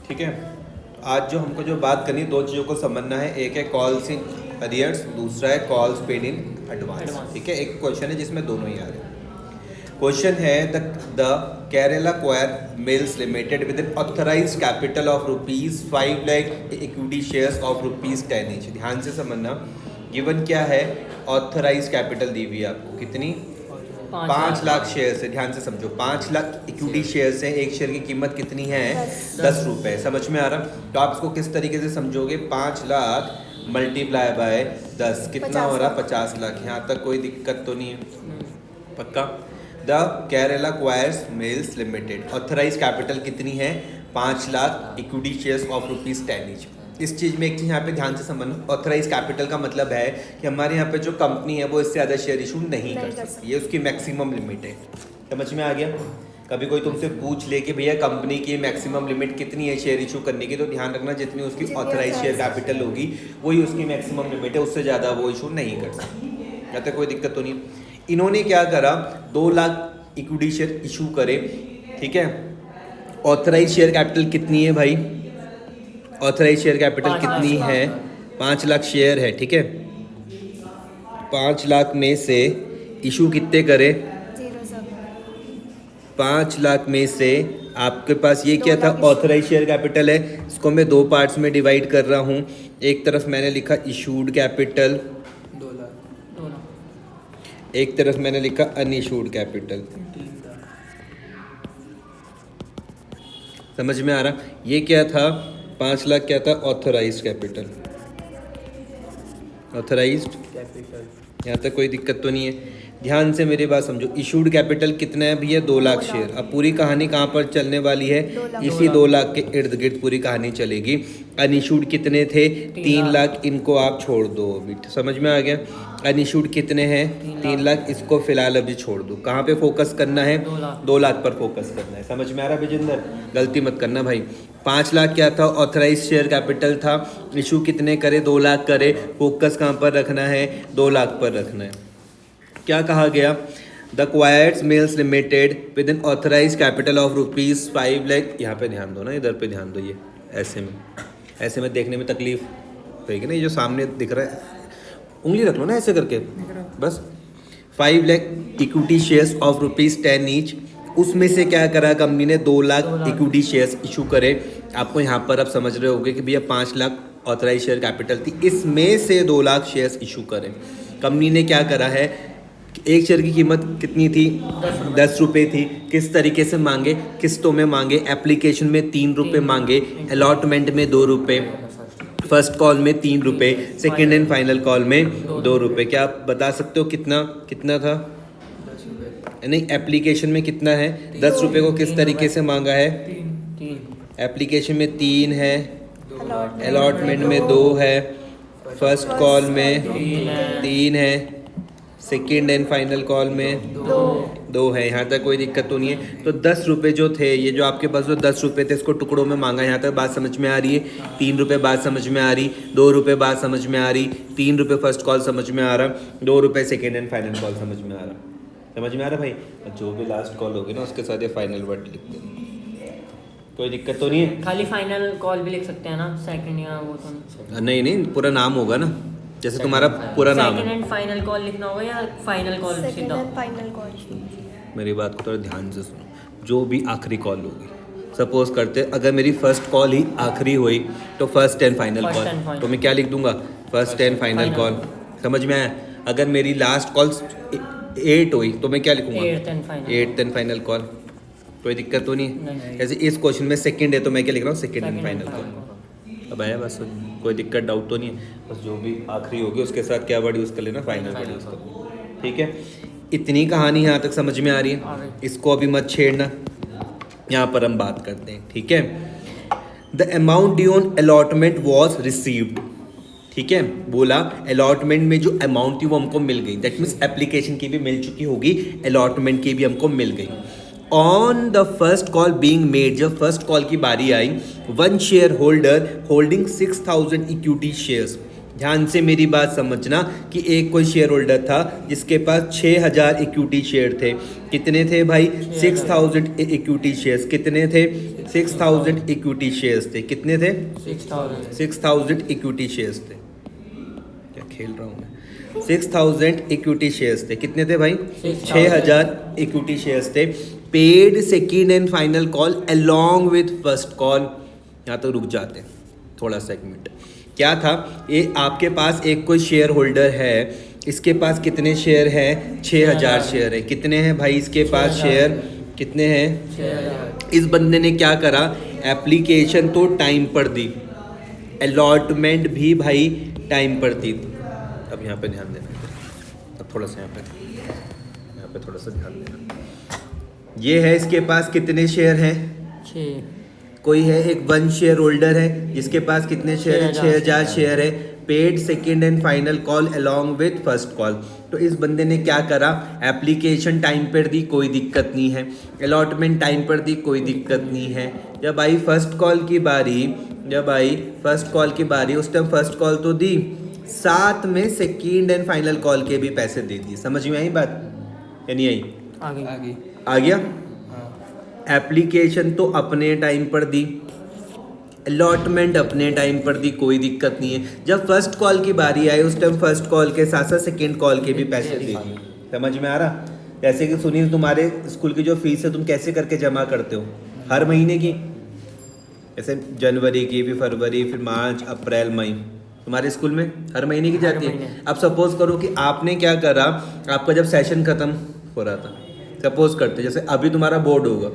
ठीक है। आज जो हमको जो बात करनी है, दो चीज़ों को समझना है। एक है कॉल्स इन अरियर्स, दूसरा है कॉल्स पेड इन एडवांस। ठीक है, एक क्वेश्चन है जिसमें दोनों ही आ रहे हैं। क्वेश्चन है the Kerala coir mills limited with an authorised capital of rupees 5 lakh equity shares of rupees 10 each. ध्यान से समझना, गिवन क्या है, ऑथराइज्ड कैपिटल दी हुई है आपको कितनी, 5 लाख शेयर है। ध्यान से समझो, 5 लाख इक्विटी शेयर्स है, एक शेयर की कीमत कितनी है, 10 रुपये। समझ में आ रहा? तो आप इसको किस तरीके से समझोगे, 5 लाख मल्टीप्लाई बाय 10 कितना हो रहा, 50 लाख। यहाँ तक कोई दिक्कत तो नहीं है, पक्का? The Kerala coirs mills limited, authorise capital कितनी है, 5 lakh, equity shares of rupees 10 each. इस चीज़ में एक चीज़ यहाँ पे ध्यान से समझ, ऑथराइज कैपिटल का मतलब है कि हमारे यहाँ पे जो कंपनी है वो इससे ज़्यादा शेयर इशू नहीं कर सकती, ये उसकी मैक्सिमम लिमिट है। समझ में आ गया? कभी कोई तुमसे पूछ ले कि भैया कंपनी की मैक्सिमम लिमिट कितनी है शेयर इशू करने की, तो ध्यान रखना जितनी उसकी ऑथराइज शेयर कैपिटल होगी वही उसकी मैक्सिमम लिमिट है, उससे ज़्यादा वो इशू नहीं कर सकती। कहते कोई दिक्कत तो नहीं। इन्होंने क्या करा, 2 लाख इक्विटी शेयर इशू करे। ठीक है, ऑथराइज शेयर कैपिटल कितनी है भाई, ऑथराइज शेयर कैपिटल कितनी है, 5 लाख शेयर है। ठीक है, 5 लाख में से इशू कितने करे, 5 लाख में से आपके पास ये क्या था, ऑथराइज शेयर कैपिटल है। इसको मैं 2 पार्ट्स में डिवाइड कर रहा हूँ। एक तरफ मैंने लिखा इशूड कैपिटल, 2 लाख, एक तरफ मैंने लिखा अनइशूड कैपिटल। समझ में आ रहा? ये क्या था, 5 लाख क्या था, ऑथराइज्ड कैपिटल, ऑथराइज्ड कैपिटल। यहाँ तक कोई दिक्कत तो नहीं है। ध्यान से मेरी बात समझो, इशूड कैपिटल कितना है भैया, 2 लाख शेयर। अब पूरी कहानी कहाँ पर चलने वाली है, इसी 2 लाख के इर्द गिर्द पूरी कहानी चलेगी। अनइशूड कितने थे, 3 लाख, इनको आप छोड़ दो अभी। समझ में आ गया? अनइशूड कितने हैं, 3 लाख, इसको फिलहाल अभी छोड़ दो। कहाँ पे फोकस करना है, 2 लाख पर फोकस करना है। समझ में आ रहा विजेंद्र? गलती मत करना भाई। 5 लाख क्या था, ऑथराइज शेयर कैपिटल था। इशू कितने करे, 2 लाख करे। फोकस कहाँ पर रखना है, 2 लाख पर रखना है। क्या कहा गया, the coirs mills limited with an authorise capital of rupees 5 lakh. यहाँ पे ध्यान दो ना, इधर पे ध्यान दो, ये ऐसे में देखने में तकलीफ होगी ना, ये जो सामने दिख रहा है, उंगली रख लो ना ऐसे करके, बस। 5 lakh equity shares of rupees 10 each. उसमें से क्या करा कंपनी ने, 2 लाख इक्विटी शेयर्स इशू करे। आपको यहाँ पर अब समझ रहे होगे कि भैया 5 लाख ऑथराइज शेयर कैपिटल थी, इसमें से 2 लाख शेयर्स इशू करे। कंपनी ने क्या करा है, एक शेयर की कीमत कितनी थी, 10 रुपये थी। किस तरीके से मांगे, किस्तों में मांगे। एप्लीकेशन में 3 रुपये मांगे, अलॉटमेंट में 2 रुपये, फर्स्ट कॉल में 3 रुपये, सेकेंड एंड फाइनल कॉल में 2 रुपये। क्या आप बता सकते हो कितना कितना था? नहीं, एप्लीकेशन में कितना है, 10 रुपये को किस तरीके से मांगा है, एप्लीकेशन में 3 है, अलॉटमेंट में 2 है, फर्स्ट कॉल में 3 है, सेकेंड एंड फाइनल कॉल में 2 है। यहाँ तक कोई दिक्कत तो नहीं है। तो 10 रुपये जो थे, ये जो आपके पास जो 10 रुपये थे, इसको टुकड़ों में मांगा। यहाँ तक बात समझ में आ रही है? 3 रुपये बात समझ में आ रही, 2 रुपये बात समझ में आ रही, 3 रुपये फर्स्ट कॉल समझ में आ रहा, 2 रुपये सेकेंड एंड फाइनल कॉल समझ में आ रहा। समझ में आ रहा भाई? जो भी लास्ट कॉल होगी ना, उसके साथ ये फाइनल वर्ड लिख देना, कोई दिक्कत तो नहीं है। खाली फाइनल कॉल भी लिख सकते हैं ना, सेकंड या वो तो नहीं, पूरा नाम होगा ना, जैसे तुम्हारा पूरा नाम सेकंड है। एंड फाइनल कॉल लिखना होगा या फाइनल कॉल सीधा? Final call. मेरी बात को थोड़ा ध्यान से सुनो। जो भी आखिरी कॉल होगी, सपोज करते अगर मेरी फर्स्ट कॉल ही आखिरी हुई, तो फर्स्ट एंड फाइनल कॉल, तो मैं क्या लिख दूंगा, फर्स्ट एंड फाइनल कॉल। समझ में आया? अगर मेरी लास्ट कॉल 8 हुई, तो मैं क्या लिखूंगा, 8th एंड फाइनल कॉल। कोई दिक्कत तो नहीं? जैसे इस क्वेश्चन में सेकंड है, तो मैं क्या लिख रहा हूँ, सेकंड एंड फाइनल कॉल। अब आया बस, कोई दिक्कत डाउट तो नहीं है? बस जो भी आखिरी होगी उसके साथ क्या वर्ड यूज़ कर लेना, फाइनल वर्ड यूज़ कर लेना। ठीक है, इतनी कहानी यहाँ तक समझ में आ रही है? इसको अभी मत छेड़ना, यहाँ पर हम बात करते हैं। ठीक है, the amount due on allotment was received. ठीक है, बोला अलॉटमेंट में जो अमाउंट थी वो हमको मिल गई। दैट मीन्स एप्लीकेशन की भी मिल चुकी होगी, अलॉटमेंट की भी हमको मिल गई। On the first call being made, जब फर्स्ट कॉल की बारी आई, 1 share holder holding 6000 equity shares, ध्यान से मेरी बात समझना कि एक कोई शेयर होल्डर था जिसके पास 6000 इक्विटी शेयर थे। कितने थे भाई? 6000 इक्विटी शेयर्स। कितने थे? 6000 इक्विटी शेयर्स थे। कितने थे? 6000 इक्विटी शेयर्स थे। क्या खेल रहा हूँ मैं? 6000 इक्विटी शेयर्स थे। कितने थे भाई? 6000 इक्विटी शेयर्स थे। Paid second and final call along with first call. यहाँ तो रुक जाते हैं थोड़ा सा, एक मिनट। क्या था ये? आपके पास एक कोई शेयर होल्डर है, इसके पास कितने शेयर हैं? 6000 शेयर है। कितने हैं भाई इसके पास शेयर? कितने हैं? इस बंदे ने क्या करा? एप्लीकेशन तो टाइम पर दी, अलॉटमेंट भी भाई टाइम पर दी। अब यहाँ पे ध्यान देना, अब थोड़ा सा यहाँ पे थोड़ा सा ध्यान देना। ये है, इसके पास कितने शेयर हैं? 6। कोई है एक 1 शेयर होल्डर है जिसके पास कितने शेयर है? 6000 शेयर है। Paid second and final call along with first call. तो इस बंदे ने क्या करा? एप्लीकेशन टाइम पर दी, कोई दिक्कत नहीं है। अलॉटमेंट टाइम पर दी, कोई दिक्कत नहीं है। जब आई फर्स्ट कॉल की बारी, उस टाइम फर्स्ट कॉल तो दी, साथ में सेकेंड एंड फाइनल कॉल के भी पैसे दे दिए। समझ में आई बात या नहीं आई? आगे आ गया? एप्लीकेशन तो अपने टाइम पर दी, अलॉटमेंट अपने टाइम पर दी, कोई दिक्कत नहीं है। जब फर्स्ट कॉल की बारी आई उस टाइम फर्स्ट कॉल के साथ साथ सेकेंड कॉल के भी पैसे दे दिए। समझ में आ रहा? जैसे कि सुनील, तुम्हारे स्कूल की जो फीस है तुम कैसे करके जमा करते हो? हर महीने की, जैसे जनवरी की, फिर फरवरी, फिर मार्च, अप्रैल, मई। तुम्हारे स्कूल में हर महीने की जाती है। अब सपोज करो कि आपने क्या करा, आपका जब सेशन खत्म हो रहा था, सपोज करते जैसे अभी तुम्हारा बोर्ड होगा,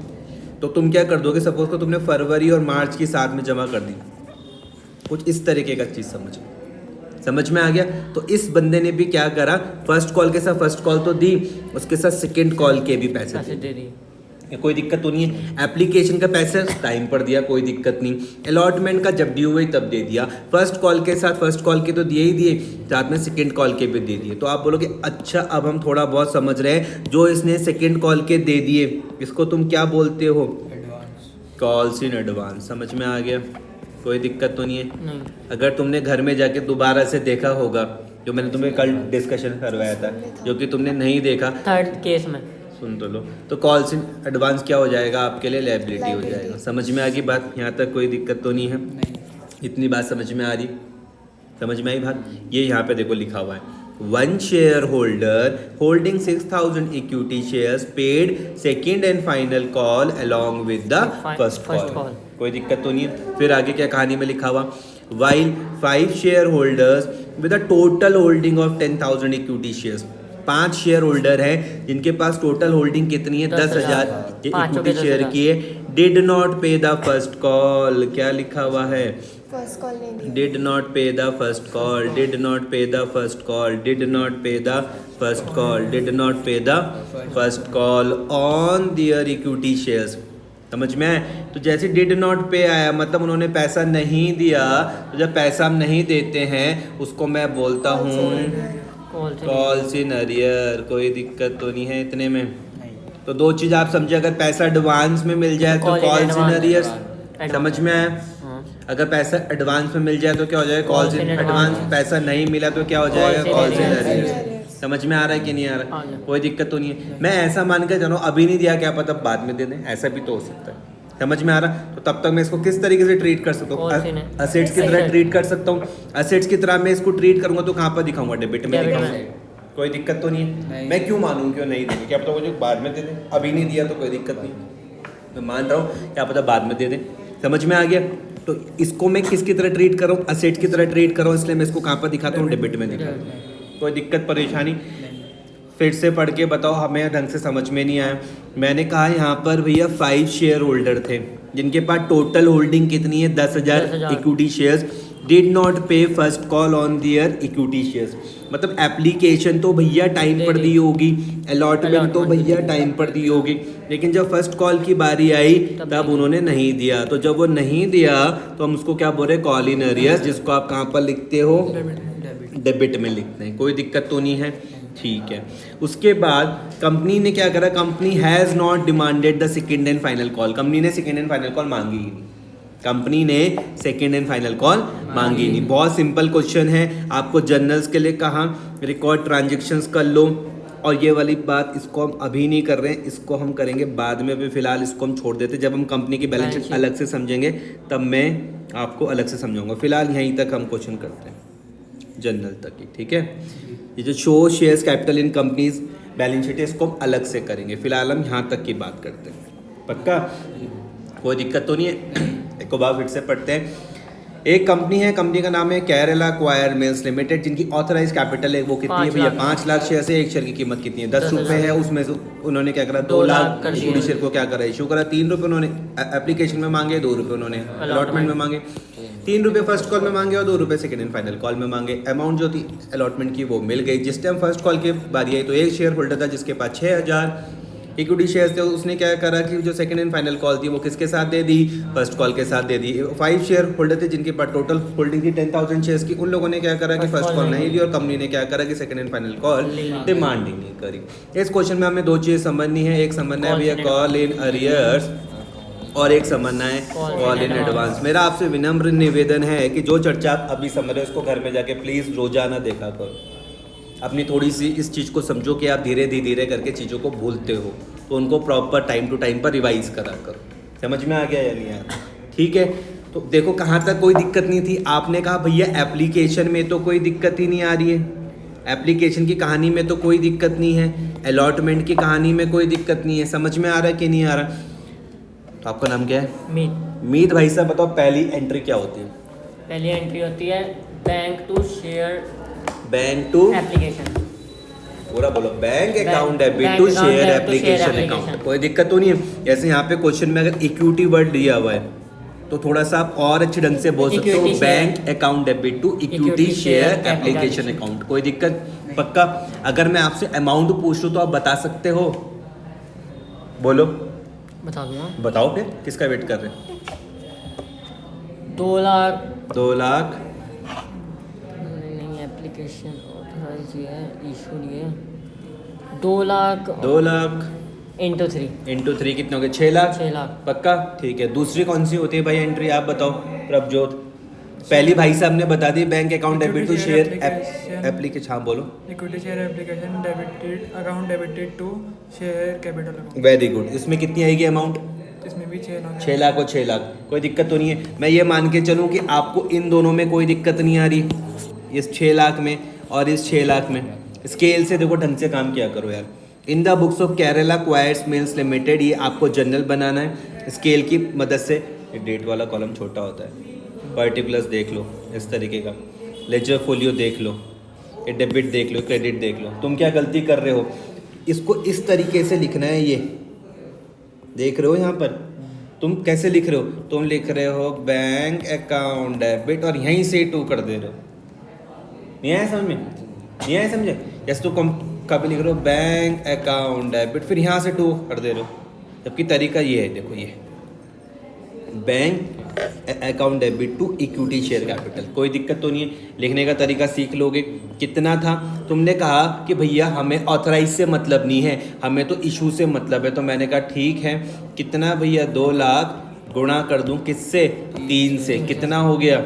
तो तुम क्या कर दोगे? सपोज को तुमने फरवरी और मार्च की साथ में जमा कर दी। कुछ इस तरीके का चीज़ समझ में आ गया? तो इस बंदे ने भी क्या करा? फर्स्ट कॉल के साथ फर्स्ट कॉल तो दी, उसके साथ सेकंड कॉल के भी पैसे दे दिए। कोई दिक्कत तो नहीं है। एप्लीकेशन का पैसा टाइम पर दिया, कोई दिक्कत नहीं। अलॉटमेंट का जब ड्यू हुई तब दे दिया। फर्स्ट कॉल के साथ फर्स्ट कॉल के तो दिए ही दिए, साथ में सेकंड कॉल के भी दे दिए। तो आप बोलोगे अच्छा अब हम थोड़ा बहुत समझ रहे हैं। जो इसने सेकंड कॉल के दे दिए इसको तुम क्या बोलते हो? Calls in advance. समझ में आ गया? कोई दिक्कत तो नहीं है? नहीं। अगर तुमने घर में जाके दोबारा से देखा होगा, जो मैंने तुम्हें कल डिस्कशन करवाया था, जो कि तुमने नहीं देखा, थर्ड केस में सुन तो लो। तो कॉल्स इन एडवांस क्या हो जाएगा? आपके लिए लायबिलिटी हो जाएगा। समझ में आ गई बात? यहाँ तक कोई दिक्कत तो नहीं है? इतनी बात समझ में आ रही? समझ में आई बात? ये यहाँ पे देखो लिखा हुआ है, 1 share holder holding 6000 equity shares paid second and final call along with the first call. कोई दिक्कत तो नहीं है? फिर आगे क्या कहानी में लिखा हुआ? while 5 share holders with a total holding of 10,000 equity shares. 5 share holder हैं जिनके पास टोटल होल्डिंग कितनी है? 10,000 इक्विटी शेयर की है। Did not pay the first call. क्या लिखा हुआ है? फर्स्ट कॉल नहीं दी। Did not pay the first call, did not pay the first call, did not pay the first call, did not pay the first call on their equity shares. समझ में आए? तो जैसे डिड नॉट पे आया मतलब उन्होंने पैसा नहीं दिया। तो जब पैसा हम नहीं देते हैं उसको मैं बोलता हूँ कॉल्स इन अरियर। कोई दिक्कत तो नहीं है इतने में? तो 2 चीज़ आप समझे, अगर पैसा एडवांस में मिल जाए तो कॉल्स इन अरियर। समझ में आया? अगर पैसा एडवांस में मिल जाए तो क्या हो जाएगा? Calls in advance. पैसा नहीं मिला तो क्या हो जाएगा? Calls in arrear. समझ में आ रहा है कि नहीं आ रहा? कोई दिक्कत तो नहीं है? मैं ऐसा मान के चलो अभी नहीं दिया, क्या पता बाद में दे दें, ऐसा भी तो हो सकता है। समझ में आ रहा? तो तब तक मैं इसको किस तरीके से ट्रीट कर सकता हूँ? असेट्स की तरह ट्रीट कर सकता हूँ। असेट्स की तरह मैं इसको ट्रीट करूंगा तो कहाँ पर दिखाऊंगा? डेबिट में दिखाऊंगा। कोई दिक्कत तो नहीं है? मैं क्यों मानूं क्यों नहीं देंगे? क्या पता वो जो बाद में दे दें, अभी नहीं दिया तो कोई दिक्कत नहीं, मैं मान रहा हूँ क्या पता बाद में दे दें। समझ में आ गया? तो इसको मैं किसकी तरह ट्रीट कर रहा हूँ? असेट की तरह ट्रीट कर रहा हूँ, इसलिए मैं इसको कहाँ पर दिखाता हूँ? डेबिट में दिखाता हूँ। कोई दिक्कत परेशानी? फिर से पढ़ के बताओ, हमें ढंग से समझ में नहीं आया। मैंने कहा यहाँ पर भैया 5 शेयर होल्डर थे जिनके पास टोटल होल्डिंग कितनी है? 10,000 इक्विटी शेयर्स। डिड नॉट पे first call on their equity shares. मतलब एप्लीकेशन तो भैया टाइम पर दी होगी, अलॉटमेंट तो भैया टाइम पर दी होगी, लेकिन जब फर्स्ट कॉल की बारी आई तब उन्होंने नहीं दिया। तो जब वो नहीं दिया तो हम उसको क्या बोल रहे हैं? कॉल इन अरियर्स, जिसको आप कहाँ पर लिखते हो? डेबिट में लिखते हैं। कोई दिक्कत तो नहीं है? ठीक है। उसके बाद कंपनी ने क्या करा? Company has not demanded the second and final call. Company ने सेकेंड एंड फाइनल कॉल मांगी ही नहीं। कंपनी ने सेकंड एंड फाइनल कॉल मांगी नहीं। बहुत सिंपल क्वेश्चन है, आपको जर्नल्स के लिए कहा रिकॉर्ड ट्रांजेक्शन्स कर लो, और ये वाली बात इसको हम अभी नहीं कर रहे हैं, इसको हम करेंगे बाद में। अभी फिलहाल इसको हम छोड़ देते, जब हम कंपनी की बैलेंस शीट अलग से समझेंगे तब मैं आपको अलग से समझाऊंगा। फिलहाल यहीं तक हम क्वेश्चन करते हैं, जनरल तक ही, ठीक है। ये जो show shares capital in companies balance sheet है, इसको हम अलग से करेंगे। फिलहाल हम यहाँ तक की बात करते हैं, पक्का? कोई दिक्कत तो नहीं है? एक को बार फिर से पढ़ते हैं। एक कंपनी है, कंपनी का नाम है केरला क्वायर मिल्स लिमिटेड, जिनकी ऑथराइज कैपिटल है वो कितनी है भैया? 5 लाख शेयर से एक शेयर की कीमत कितनी है? 10 रुपये है। उसमें से उन्होंने क्या करा? 2 लाख इक्विटी शेयर को क्या करा? इशू करा। 3 रुपये उन्होंने एप्लीकेशन में मांगे, 2 रुपये उन्होंने अलॉटमेंट में मांगे। 3 रुपये फर्स्ट कॉल में मांगे और 2 रुपये सेकंड एंड फाइनल कॉल में मांगे। अमाउंट जो थी अलॉटमेंट की वो मिल गई। जिस टाइम फर्स्ट कॉल की बारी आई तो एक शेयर होल्डर था जिसके पास 6000 इक्विटी शेयर्स थे। उसने क्या करा कि जो सेकंड एंड फाइनल कॉल थी वो किसके साथ दे दी? फर्स्ट कॉल के साथ दे दी। 5 शेयर होल्डर थे जिनके पास टोटल होल्डिंग थी 10,000 शेयर्स की। उन लोगों ने क्या करा कि फर्स्ट कॉल नहीं दी, और कंपनी ने क्या करा कि second and final call demand ही नहीं करी। इस क्वेश्चन में हमें 2 चीज़ समझनी है। एक समझना है भैया कॉल इन अरियर्स, और एक समझना है कॉल इन एडवांस। मेरा आपसे विनम्र निवेदन है कि जो चर्चा आप अभी समझ रहे हो उसको घर में जाके प्लीज़ रोजाना देखा करो। अपनी थोड़ी सी इस चीज़ को समझो कि आप धीरे धीरे करके चीज़ों को भूलते हो, तो उनको प्रॉपर टाइम टू टाइम पर रिवाइज करा करो। समझ में आ गया या नहीं आया? ठीक है, तो देखो कहाँ तक कोई दिक्कत नहीं थी। आपने कहा भैया एप्लीकेशन में तो कोई दिक्कत ही नहीं आ रही है, एप्लीकेशन की कहानी में तो कोई दिक्कत नहीं है, अलॉटमेंट की कहानी में कोई दिक्कत नहीं है। समझ में आ रहा है कि नहीं आ रहा? तो आपका नाम क्या है? मीत। मीत भाई साहब बताओ, पहली एंट्री क्या होती है? पहली एंट्री होती है bank to share, bank to application. पूरा बोलो, bank account debit to share application account. कोई दिक्कत तो नहीं है। जैसे यहाँ पे क्वेश्चन में अगर इक्विटी वर्ड दिया हुआ है तो थोड़ा सा आप और अच्छे ढंग से बोल सकते हो, bank account debit to equity share application account. कोई दिक्कत? पक्का? अगर मैं आपसे अमाउंट पूछ लूँ तो आप बता सकते हो? बोलो, बता दूंगा। बताओ फिर, किसका वेट कर रहे हैं? 2 लाख 2 लाख नहीं, एप्लीकेशन ऑथराइज है, इशू है। 2 लाख 2 लाख इंटू 3 कितने हो गए? 6 लाख। 6 लाख। पक्का? ठीक है। दूसरी कौन सी होती है भाई एंट्री, आप बताओ प्रभजोत? पहली भाई साहब ने बता दी, bank account debit to share application. हाँ बोलो। Equity share application debited account debited to share capital account. Very good. इसमें कितनी आएगी अमाउंट? इसमें भी 6 लाख। 6 लाख और 6 लाख। कोई दिक्कत तो नहीं है? मैं ये मान के चलूँ कि आपको इन दोनों में कोई दिक्कत नहीं आ रही, इस 6 लाख में और इस 6 लाख में। स्केल से देखो, ढंग से काम किया करो यार। In the books of Kerala coirs mills limited, ये आपको जनरल बनाना है स्केल की मदद से। डेट वाला कॉलम छोटा होता है, पर्टिकुलर्स देख लो इस तरीके का, लेजर फोलियो देख लो, ये डेबिट देख लो, क्रेडिट देख लो। तुम क्या गलती कर रहे हो? इसको इस तरीके से लिखना है। ये देख रहे हो यहाँ पर तुम कैसे लिख रहे हो? तुम लिख रहे हो बैंक अकाउंट डेबिट और यहीं से 2 कर दे रहे हो। नहीं आया समझ में? नहीं आया समझे? जैसे तो कभी लिख रहे हो बैंक अकाउंट डेबिट, फिर यहाँ से 2 कर दे रहे हो, जबकि तरीका ये है। देखो ये bank account debit to equity share capital. कोई दिक्कत तो नहीं है, लिखने का तरीका सीख लोगे। कितना था? तुमने कहा कि भैया हमें ऑथराइज से मतलब नहीं है, हमें तो इशू से मतलब है। तो मैंने कहा ठीक है, कितना भैया? 2 लाख गुणा कर दूं किससे? 3 से। कितना हो गया?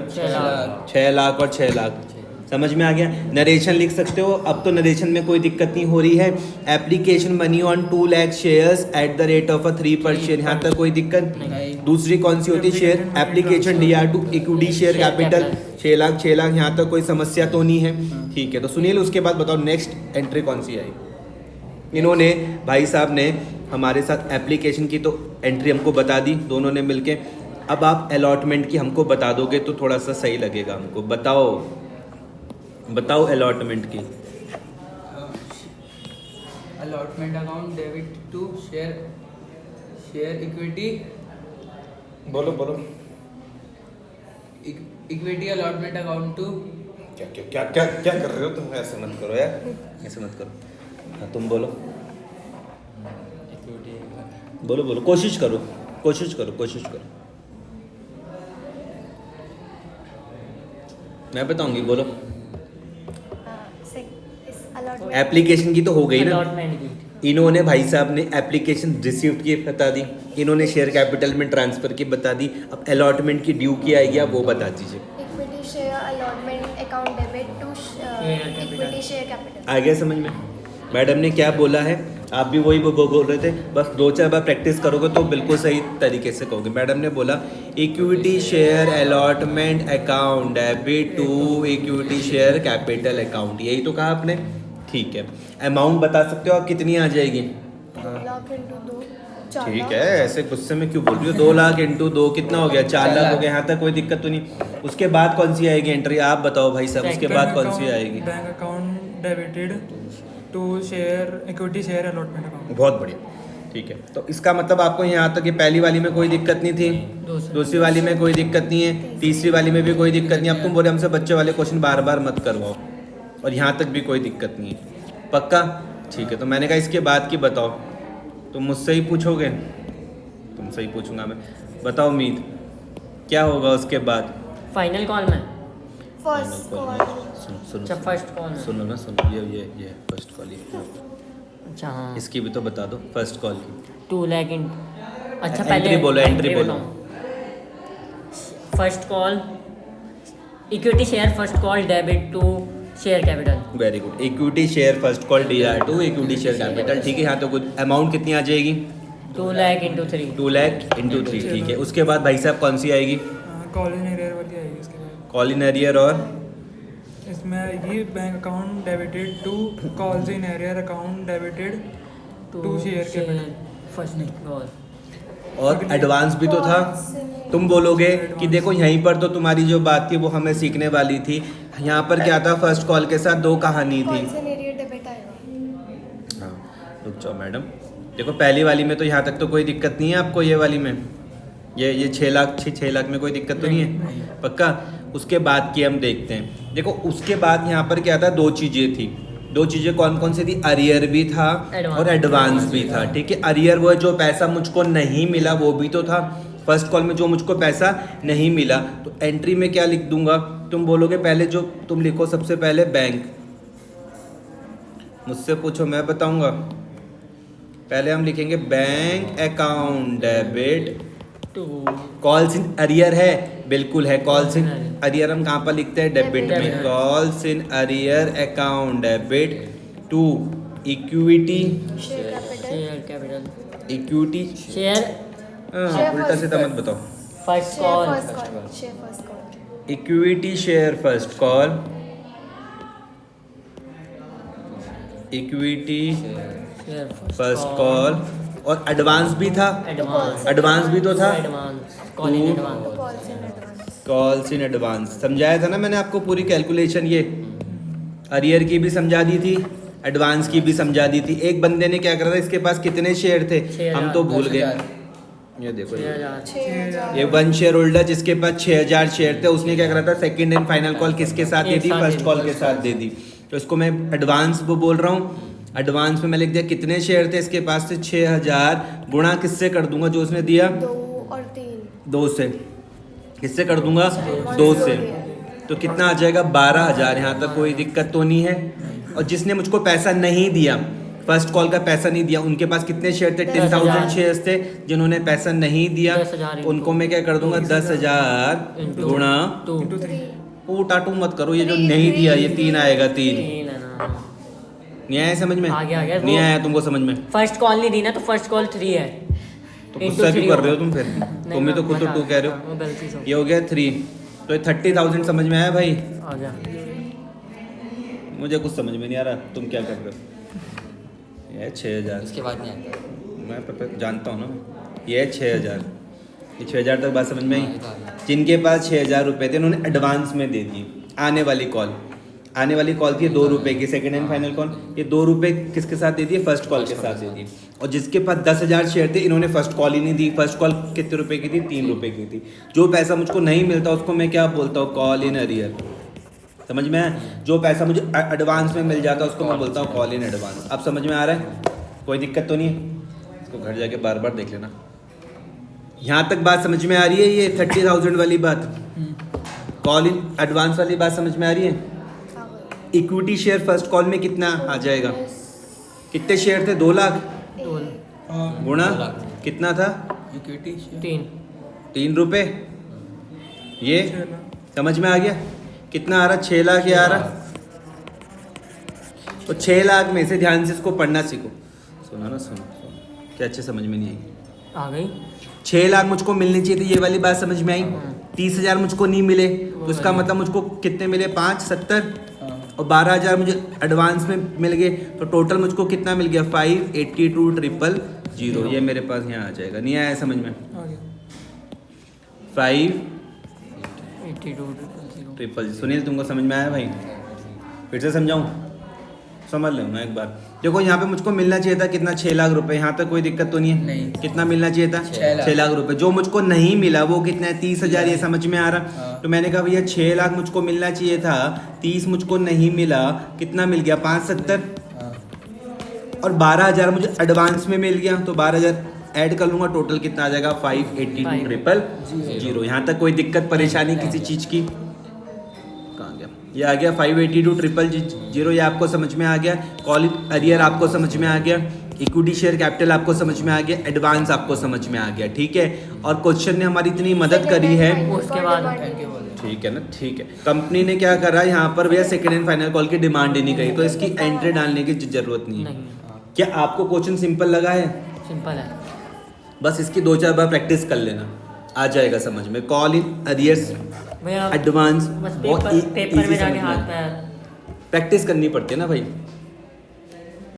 6 लाख और 6 लाख। समझ में आ गया? नरेशन लिख सकते हो। अब तो नरेशन में कोई दिक्कत नहीं हो रही है। Application money on 2 lakh shares at the rate of 3 पर शेयर, यहाँ तक कोई दिक्कत नहीं। दूसरी कौन सी होती है? Share application DR to equity share capital 6 lakh 6 lakh, यहाँ तक कोई समस्या तो नहीं है। ठीक है, तो सुनील उसके बाद बताओ नेक्स्ट एंट्री कौन सी आई? इन्होंने भाई साहब ने हमारे साथ एप्लीकेशन की तो एंट्री हमको बता दी दोनों ने मिलके। अब आप अलॉटमेंट की हमको बता दोगे तो थोड़ा सा सही लगेगा हमको। बताओ अलॉटमेंट की। Allotment account debit to share equity बोलो इक्विटी अलॉटमेंट अकाउंट टू। क्या कर रहे हो तुम? ऐसे मत करो यार, ऐसे मत करो। हाँ तुम बोलो, कोशिश करो। मैं बताऊंगी, बोलो। एप्लीकेशन की तो हो गई ना? अलॉटमेंट की इन्होंने भाई साहब ने एप्लीकेशन रिसीव्ड की बता दी, इन्होंने शेयर कैपिटल में ट्रांसफ़र की बता दी, अब अलॉटमेंट की ड्यू की आएगी आप वो बता दीजिए। Equity share allotment account debit to equity share capital. आ गया समझ में? मैडम ने क्या बोला है, आप भी वही बोल रहे थे, बस 2-4 बार प्रैक्टिस करोगे तो बिल्कुल सही तरीके से कहोगे। मैडम ने बोला equity share allotment account debit to equity share capital account, यही तो कहा आपने, ठीक है। अमाउंट बता सकते हो आप कितनी आ जाएगी? 2 लाख इंटू 2 4 ठीक लाख। है, ऐसे गुस्से में क्यों बोल रही हो? 2 लाख इंटू 2 कितना हो गया? 4 लाख हो गया। यहाँ तक कोई दिक्कत तो नहीं। उसके बाद कौन सी आएगी एंट्री, आप बताओ भाई साहब, उसके बाद कौन सी आएगी? Bank account debited to share equity share allotment account. बहुत बढ़िया, ठीक है। तो इसका मतलब आपको यहाँ तक ये पहली वाली में कोई दिक्कत नहीं थी, दूसरी वाली में कोई दिक्कत नहीं है, तीसरी वाली में भी कोई दिक्कत नहीं। अब तुम बोले हमसे बच्चे वाले क्वेश्चन बार बार मत करवाओ, और यहाँ तक भी कोई दिक्कत नहीं है, पक्का? ठीक है, तो मैंने कहा इसके बाद की बताओ, तुम मुझसे ही पूछोगे, तुमसे ही पूछूंगा मैं। बताओ उम्मीद क्या होगा उसके बाद? फाइनल कॉल में फर्स्ट कॉल। सुनो अच्छा फर्स्ट कॉल में। सुनो ना, सुनो, ये फर्स्ट कॉल, ये अच्छा हाँ इसकी भी तो बता दो फर्स्ट कॉल की। 2 लाख इन अच्छा Entry पहले बोलो, entry बोलो। First call equity share first call debit to share capital. Very good, equity share first call DR to equity share capital, ठीक है। यहाँ तो कुछ अमाउंट कितनी आ जाएगी? 2 लाख इंटू 3। 2 लाख इंटू 3, ठीक है। उसके बाद भाई साहब कौन सी आएगी? कॉलेज एरियर वाली आएगी इसके बाद। कॉल इन एरियर, और इसमें आएगी bank account debited to calls in arrear account debited to share capital. First call और एडवांस भी तो था। तुम बोलोगे कि देखो यहीं पर तो तुम्हारी जो बात थी वो हमें सीखने वाली थी। यहाँ पर क्या था, फर्स्ट कॉल के साथ 2 कहानी थी। कौन से एरिया डेबिट आएगा? हाँ, रुक जाओ मैडम, देखो पहली वाली में तो यहाँ तक तो कोई दिक्कत नहीं है आपको, ये वाली में ये 6 लाख में कोई दिक्कत तो नहीं है, पक्का? उसके बाद की हम देखते हैं। देखो उसके बाद यहाँ पर क्या था, 2 चीज़ें थी। 2 चीज़ें कौन कौन सी थी? अरियर भी था और एडवांस भी था, ठीक है। अरियर वो है जो पैसा मुझको नहीं मिला, वो भी तो था। फर्स्ट कॉल में जो मुझको पैसा नहीं मिला, तो एंट्री में क्या लिख दूंगा? तुम बोलोगे पहले जो तुम लिखो सबसे पहले बैंक, मुझसे पूछो मैं बताऊंगा। पहले हम लिखेंगे bank account debit to calls in arrear है, बिल्कुल है। कॉल्स इन अरियर हम कहाँ पर लिखते हैं? डेबिट में। Calls in arrear account debit to equity share capital. Share capital equity share उल्टा सीधा मत बताओ। First share call first call. Share first call. Equity share first call, equity share first call, और एडवांस भी था। Advance advance भी तो था। Advance call in advance calls in advance. Calls in advance समझाया था ना मैंने आपको पूरी कैलकुलेशन। ये अरियर की भी समझा दी थी, एडवांस की भी समझा दी थी। एक बंदे ने क्या करा था, इसके पास कितने शेयर थे 6,000, हम तो भूल गए। 10,000। ये देखो 6,000 6,000। ये 1 शेयर होल्डर जिसके पास 6,000 शेयर थे, उसने क्या करा था, सेकंड एंड फाइनल कॉल किसके साथ दे एक दी? साथ फर्स्ट दे दी, कॉल के साथ दे दी। तो इसको मैं एडवांस वो बोल रहा हूँ। एडवांस में मैं लिख दिया कितने शेयर थे इसके पास से, 6,000 गुणा किससे कर दूंगा जो उसने दिया? 2 और 3। 2 से। किससे कर दूंगा? 2 से। तो कितना आ जाएगा? 12,000। यहाँ तक कोई दिक्कत तो नहीं है। और जिसने मुझको पैसा नहीं दिया, फर्स्ट कॉल का पैसा नहीं दिया, उनके पास कितने शेयर थे? 10,000 शेयर्स थे। जिन्होंने पैसा नहीं दिया 10,000 उनको मैं क्या कर दूंगा? 10,000 गुणा टू इंटू 3। ओ टाटू मत करो, ये जो नहीं दिया ये 3 आएगा। 3 तीन है ना। नहीं आया समझ में? आ गया नहीं आया तुमको समझ में? फर्स्ट कॉल नहीं दी ना, तो फर्स्ट कॉल 3 है। तो Into गुस्सा क्यों 3 कर रहे हो होगा। तुम फिर? नहीं, तुम ही तो मैं खुद तो बता 2 कह रहे रहा हूँ, हो। वो गलती से ये हो गया 3, तो ये 30,000 समझ में आया भाई? आ गया। मुझे कुछ समझ में नहीं आ रहा तुम क्या कर रहे हो। ये 6,000 इसके बाद नहीं आता। मैं पता जानता हूँ ना। ये 6,000, ये 6,000 तक बात समझ में आई। जिनके पास 6,000 रुपये थे उन्होंने एडवांस में दे दिए। आने वाली कॉल थी 2 रुपये की, सेकंड एंड फाइनल कॉल। ये 2 रुपये किसके साथ दे दिए? फर्स्ट कॉल के साथ दे दिए। और जिसके पास 10,000 शेयर थे इन्होंने फर्स्ट कॉल ही नहीं दी। फर्स्ट कॉल कितने रुपए की थी? 3 रुपये की थी। जो पैसा मुझको नहीं मिलता उसको मैं क्या बोलता हूँ? Call in arrear. समझ में आया? जो पैसा मुझे एडवांस में मिल जाता है उसको मैं बोलता हूँ कॉल इन एडवांस। अब समझ में आ रहा है? कोई दिक्कत तो नहीं है? इसको घर जाके बार बार देख लेना। यहाँ तक बात समझ में आ रही है? ये 30,000 वाली बात, कॉल इन एडवांस वाली बात समझ में आ रही है? इक्विटी शेयर फर्स्ट कॉल में कितना आ जाएगा? कितने शेयर थे? 2 लाख गुणा कितना था? इक्विटी शेयर 3 3 रुपए। ये 6 लाख समझ में आ गया? कितना आ रहा? 6 लाख ये आ रहा। तो 6 लाख में से ध्यान से इसको पढ़ना सीखो। सुना ना, सुनो क्या अच्छे समझ में नहीं आई? आ गई। 6 लाख मुझको मिलनी चाहिए थी, ये वाली बात समझ में आई। 30,000 मुझको नहीं मिले तो इसका मतलब मुझको कितने मिले? 5 70 और 12,000 मुझे एडवांस में मिल गए, तो टोटल मुझको कितना मिल गया? 582,000। ये मेरे पास यहाँ आ जाएगा। नहीं आया समझ में? आ गया 82,000। सुनील तुमको समझ में आया भाई? फिर से समझाऊं? समझ लो ना एक बार। देखो यहाँ पे मुझको मिलना चाहिए था कितना? 6 लाख रुपए। यहाँ तक कोई दिक्कत तो नहीं है? नहीं। कितना मिलना चाहिए था? 6 लाख रुपए। जो मुझको नहीं मिला वो कितना है? 30,000। ये समझ में आ रहा? हाँ। तो मैंने कहा भैया 6 लाख मुझको मिलना चाहिए था, 30 मुझको नहीं मिला, कितना मिल गया? 570। हाँ। और 12,000 मुझे एडवांस में मिल गया, तो 12,000 ऐड कर लूंगा, टोटल कितना आ जाएगा? 582,000। यहाँ तक कोई दिक्कत परेशानी किसी चीज की? कहाँ गया? ये आ गया 582,000। ये आपको समझ में आ गया। कॉल इट अरियर आपको समझ में आ गया। इक्विटी शेयर कैपिटल आपको समझ में आ गया। एडवांस आपको समझ में आ गया। ठीक है। और क्वेश्चन ने हमारी इतनी मदद करी है। उसके बाद थैंक यू बोले। ठीक है ना? ठीक है। कंपनी ने क्या करा यहाँ पर भैया? सेकंड एंड फाइनल कॉल की डिमांड ही नहीं करी, तो इसकी एंट्री डालने की जरूरत नहीं है। नहीं, क्या आपको क्वेश्चन सिंपल लगा है? सिंपल है। बस इसकी 2-4 बार प्रैक्टिस कर लेना, आ जाएगा समझ में। कॉल इन अरियर्स भैया एडवांस बस बहुत पेपर में easy जाके समझ में हाथ आएगा। पैर प्रैक्टिस करनी पड़ती है ना भाई।